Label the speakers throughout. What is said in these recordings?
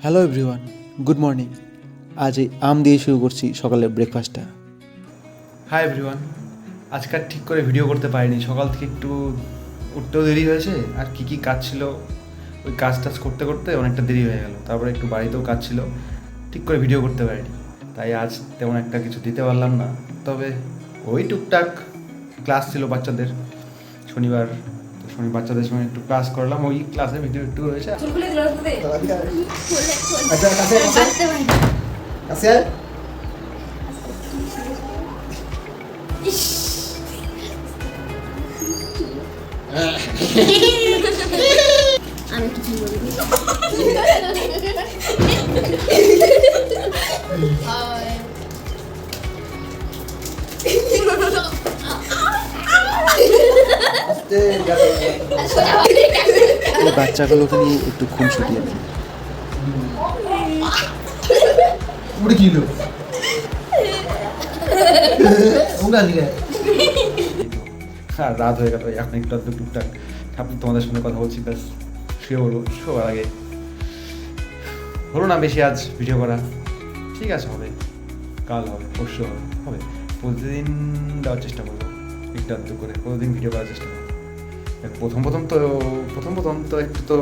Speaker 1: Hello everyone, good morning. আজ এই আম দিয়ে শুরু করছি সকালের ব্রেকফাস্টটা।
Speaker 2: হাই এভরিওয়ান, আজকাল ঠিক করে ভিডিও করতে পারিনি। সকাল থেকে একটু উঠতেও দেরি হয়েছে, আর কি কাজ ছিল ওই কাজ টাজ করতে করতে অনেকটা দেরি হয়ে গেল। তারপরে একটু বাড়িতেও কাজ ছিল, ঠিক করে ভিডিও করতে পারিনি। তাই আজ তেমন একটা কিছু দিতে পারলাম না। তবে ওই টুকটাক ক্লাস ছিল বাচ্চাদের, শনিবার, তো শনি বাচ্চাদের সঙ্গে একটু ক্লাস করলাম, ওই ক্লাসের ভিডিও একটু রয়েছে।
Speaker 3: আচ্ছা কাছে কাছে
Speaker 4: আমি কিছু বলিনি।
Speaker 3: আস্তে গেছে
Speaker 1: এই বাচ্চাগুলোকে নিয়ে একটু খুনসুটি আর কি।
Speaker 3: উড়ে কিলো ওঙ্গা দিকে
Speaker 2: আর রাত হয়ে গেল, এখন একটু আধটু টুকটাক আপনি তোমাদের সঙ্গে কথা বলছি, ব্যাস শুয়ে হলো। শোয়ার আগে হলো না বেশি আজ ভিডিও করা। ঠিক আছে, হবে, কাল হবে, পরশু হবে, হবে। প্রতিদিন দেওয়ার চেষ্টা করবো, একটু আধটু করে প্রতিদিন ভিডিও করার চেষ্টা করবো। প্রথম প্রথম তো একটু তো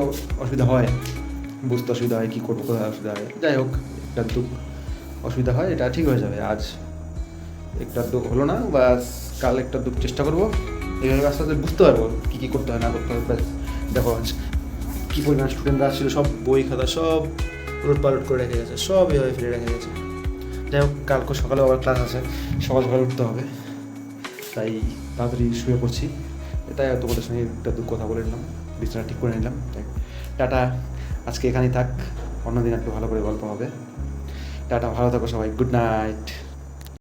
Speaker 2: অসুবিধা হয়, বুঝতে অসুবিধা হয়, কী করবো, কোথায় অসুবিধা হয়। যাই হোক, একটু আধটু অসুবিধা হয়, এটা ঠিক হয়ে যাবে। আজ একটু আধটু হলো না, বাস কাল একটু আধটু চেষ্টা করবো। এইভাবে আস্তে আস্তে বুঝতে পারবো কী করতে হয় না করতে হয়। ব্যাস দেখো আজ কী পরিমাণ স্টুডেন্টরা ছিল, সব বই খাতা সব উলট পালট করে রেখে গেছে, সব এভাবে ফেলে রেখে গেছে। যাই হোক, কালকে সকালে আবার ক্লাস আছে, সকাল সকালে উঠতে হবে, তাই তাড়াতাড়ি শুয়ে পড়ছি। তাই তোমাদের সঙ্গে একটা দু কথা বলে নিলাম, বিছানা ঠিক করে নিলাম। তাই টাটা, আজকে এখানেই থাক, অন্যদিন একটু ভালো করে গল্প হবে। টাটা, ভালো থাকো সবাই, গুড নাইট।